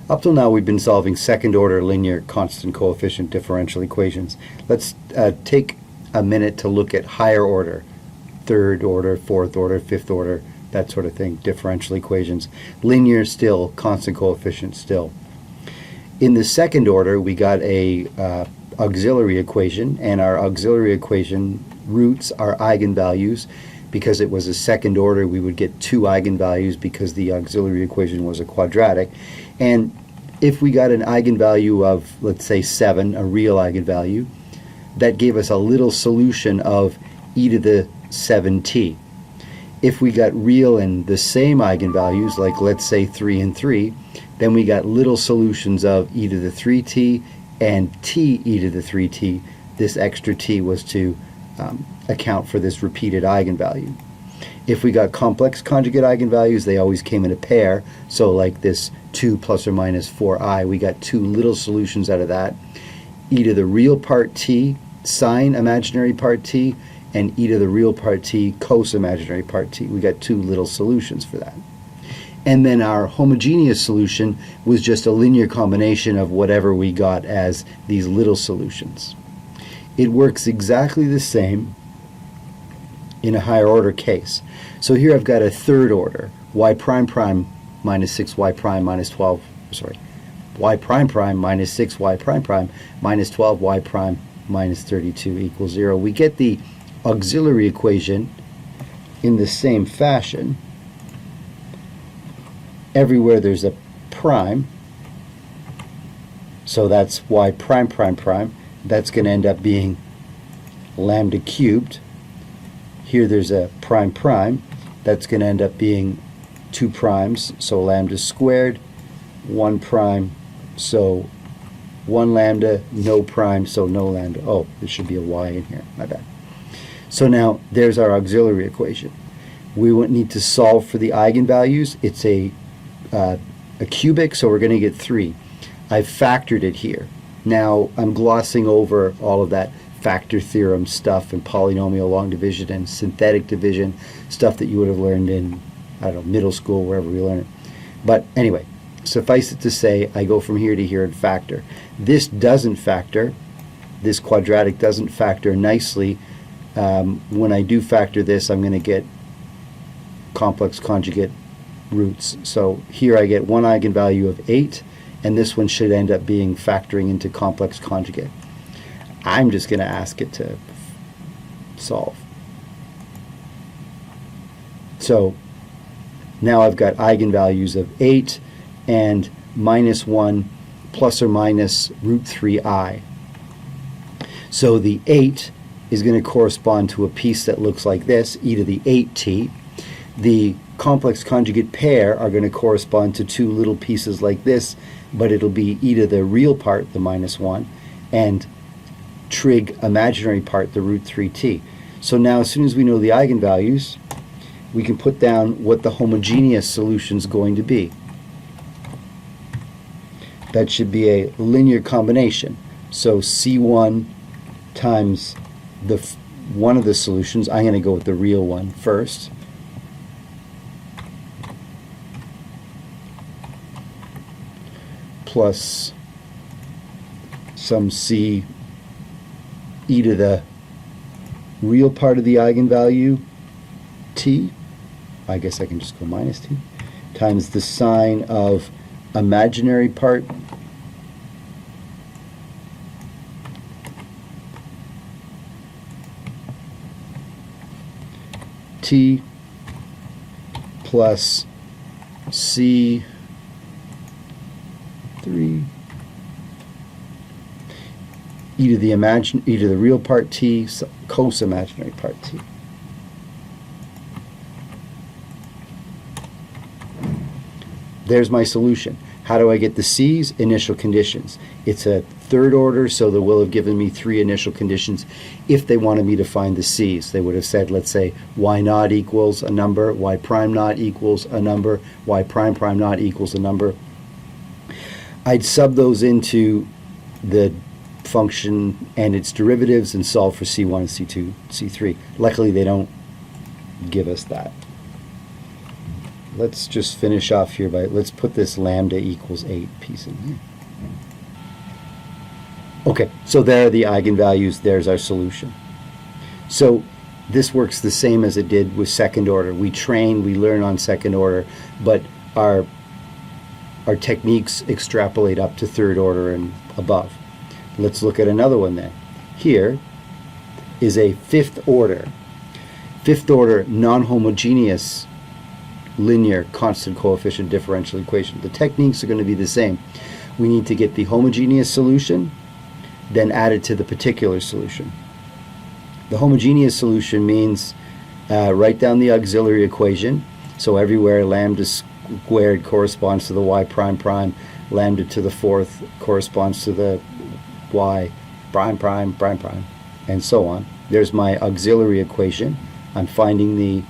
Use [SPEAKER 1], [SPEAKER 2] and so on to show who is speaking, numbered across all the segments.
[SPEAKER 1] Up till now, we've been solving second-order linear constant coefficient differential equations. Let's take a minute to look at higher order, third order, fourth order, fifth order, that sort of thing, differential equations. Linear still, constant coefficient still. In the second order, we got a auxiliary equation, and our auxiliary equation roots are eigenvalues. Because it was a second order, we would get two eigenvalues because the auxiliary equation was a quadratic. And if we got an eigenvalue of, let's say, 7, a real eigenvalue, that gave us a little solution of e to the 7t. If we got real and the same eigenvalues, like let's say 3 and 3, then we got little solutions of e to the 3t and t e to the 3t. This extra t was to account for this repeated eigenvalue. If we got complex conjugate eigenvalues, they always came in a pair. So like this 2 plus or minus 4i, we got two little solutions out of that. E to the real part t, sine imaginary part t, and e to the real part t, cos imaginary part t. We got two little solutions for that. And then our homogeneous solution was just a linear combination of whatever we got as these little solutions. It works exactly the same in a higher order case. So here I've got a third order, y prime prime minus 6y prime minus 12, sorry, y prime prime minus 6y prime prime minus 12y prime minus 32 equals 0. We get the auxiliary equation in the same fashion. Everywhere there's a prime, so that's y prime prime prime. That's going to end up being lambda cubed. Here there's a prime prime. That's going to end up being 2 primes, so lambda squared, 1 prime, so 1 lambda, no prime, so no lambda. Oh, there should be a y in here, my bad. So now there's our auxiliary equation. We won't need to solve for the eigenvalues. It's a cubic, so we're going to get 3. I've factored it here. Now I'm glossing over all of that factor theorem stuff and polynomial long division and synthetic division stuff that you would have learned in, I don't know, middle school, wherever we learn it. But anyway, suffice it to say, I go from here to here and factor. This doesn't factor. This quadratic doesn't factor nicely. When I do factor this, I'm going to get complex conjugate roots. So here I get one eigenvalue of 8, and this one should end up being factoring into complex conjugate. I'm just going to ask it to solve. So now I've got eigenvalues of 8 and minus 1 plus or minus root 3i. So the 8 is going to correspond to a piece that looks like this, e to the 8t. The complex conjugate pair are going to correspond to two little pieces like this, but it'll be e to the real part, the minus 1, and trig imaginary part, the root 3t. So now as soon as we know the eigenvalues, we can put down what the homogeneous solution is going to be. That should be a linear combination. So C1 times one of the solutions, I'm going to go with the real one first, plus some C e to the real part of the eigenvalue, t, I guess I can just go minus t, times the sine of imaginary part, t, plus c 3 e to the real part t, cos imaginary part t. There's my solution. How do I get the c's? Initial conditions. It's a third order, so they will have given me 3 initial conditions. If they wanted me to find the c's, they would have said, let's say, y naught equals a number, y prime naught equals a number, y prime prime naught equals a number. I'd sub those into the function and its derivatives and solve for C1, C2, C3. Luckily, they don't give us that. let's just finish off here by, let's put this lambda equals 8 piece in here. Okay, so there are the eigenvalues, there's our solution. So this works the same as it did with second order. We train, we learn on second order, but our techniques extrapolate up to third order and above. Let's look at another one then. Here is a fifth order non-homogeneous linear constant coefficient differential equation. The techniques are going to be the same. We need to get the homogeneous solution, then add it to the particular solution. The homogeneous solution means write down the auxiliary equation. So everywhere lambda squared corresponds to the y prime prime, lambda to the fourth corresponds to the y prime prime prime prime, and so on. There's my auxiliary equation. I'm finding the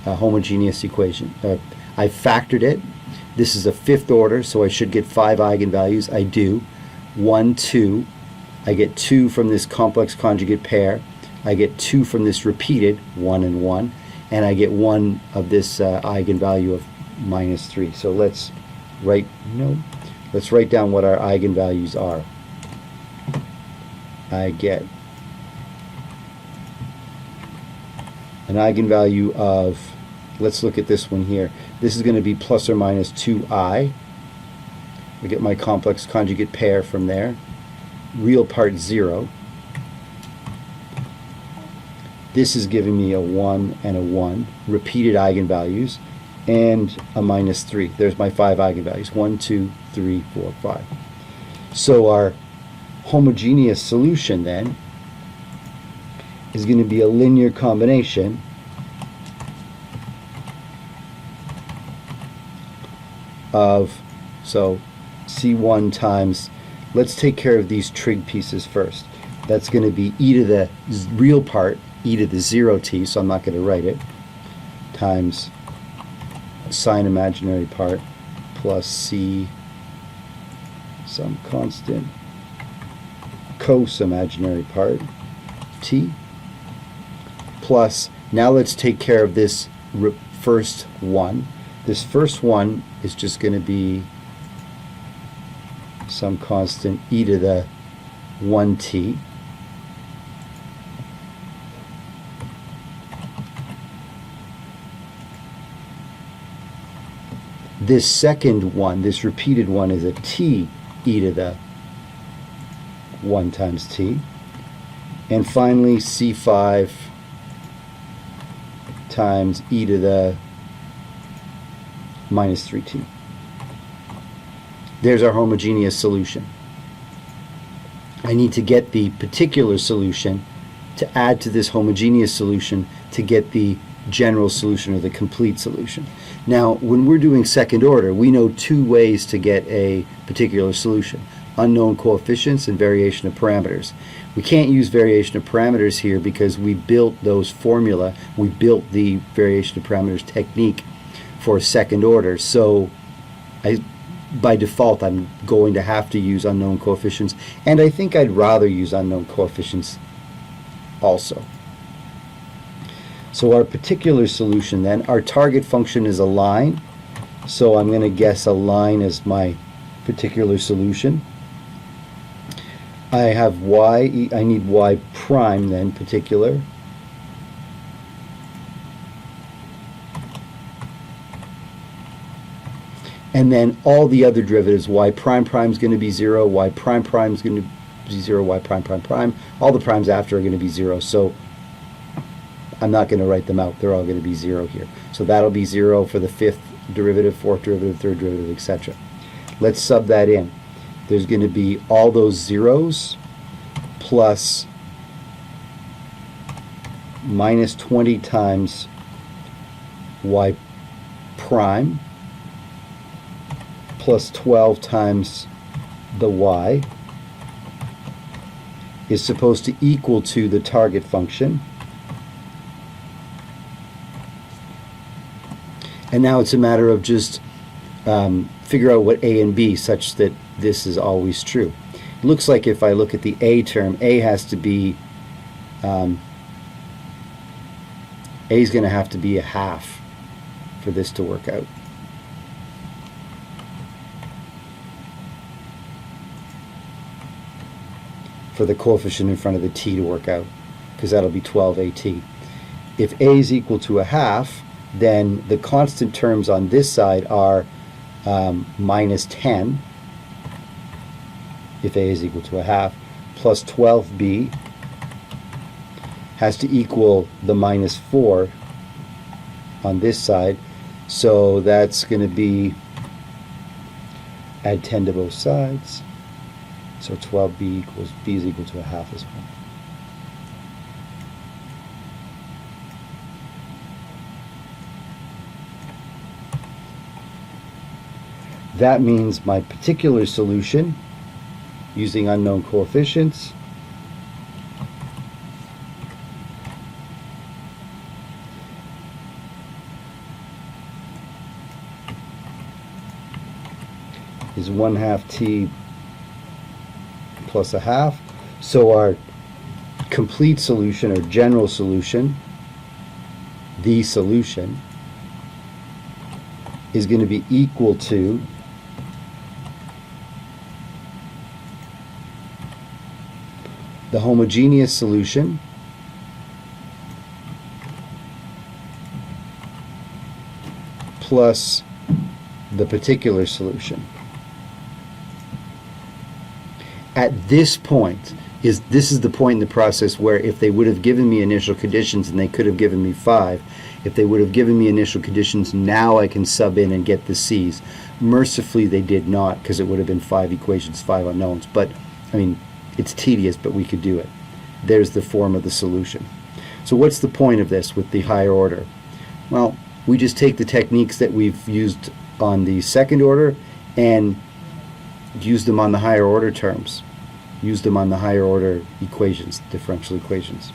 [SPEAKER 1] homogeneous equation. I factored it. This is a fifth order, so I should get 5 eigenvalues. I do. 1, 2. I get 2 from this complex conjugate pair. I get 2 from this repeated, 1 and 1. And I get 1 of this eigenvalue of -3. So let's write down what our eigenvalues are. I get an eigenvalue of, let's look at this one here. This is going to be plus or minus 2i. I get my complex conjugate pair from there. Real part 0. This is giving me a 1 and a 1, repeated eigenvalues, and a -3. There's my 5 eigenvalues, 1, 2, 3, 4, 5. So our homogeneous solution then is going to be a linear combination of, so C1 times, let's take care of these trig pieces first. That's going to be e to the real part, e to the 0t, so I'm not going to write it, times sine imaginary part plus c some constant cos imaginary part t plus, now let's take care of this first one. This first one is just going to be some constant e to the 1t this second one, this repeated one, is a t e to the 1 times t. And finally, C5 times e to the -3t. There's our homogeneous solution. I need to get the particular solution to add to this homogeneous solution to get the general solution or the complete solution. Now, when we're doing second order, we know 2 ways to get a particular solution: unknown coefficients and variation of parameters. We can't use variation of parameters here because we built those formula, we built the variation of parameters technique for second order. So by default, I'm going to have to use unknown coefficients, and I think I'd rather use unknown coefficients also. So our particular solution then, our target function is a line, so I'm going to guess a line as my particular solution. I have y, I need y prime then, particular. And then all the other derivatives, y prime prime is going to be 0, y prime prime is going to be 0, y prime prime prime. All the primes after are going to be 0, so I'm not going to write them out. They're all going to be 0 here. So that'll be 0 for the 5th derivative, 4th derivative, 3rd derivative, etc. Let's sub that in. There's going to be all those zeros plus -20 times y prime plus 12 times the y is supposed to equal to the target function. And now it's a matter of just figure out what a and b such that this is always true. It looks like if I look at the a term, a has to be, a is going to have to be a half for this to work out. For the coefficient in front of the t to work out, because that'll be 12at. If a is equal to a half, then the constant terms on this side are minus 10, if a is equal to a half, plus 12b has to equal the minus 4 on this side. So that's going to be, add 10 to both sides. So 12b equals, b is equal to a half as well. That means my particular solution, using unknown coefficients, is 1/2 t plus a half. So our complete solution, or general solution, the solution, is going to be equal to the homogeneous solution plus the particular solution. At this point, this is the point in the process where if they would have given me initial conditions, and they could have given me 5, if they would have given me initial conditions, now I can sub in and get the C's. Mercifully, they did not, because it would have been 5 equations, 5 unknowns. But, I mean, it's tedious, but we could do it. There's the form of the solution. So what's the point of this with the higher order? Well, we just take the techniques that we've used on the second order and use them on the higher order terms. Use them on the higher order equations, differential equations.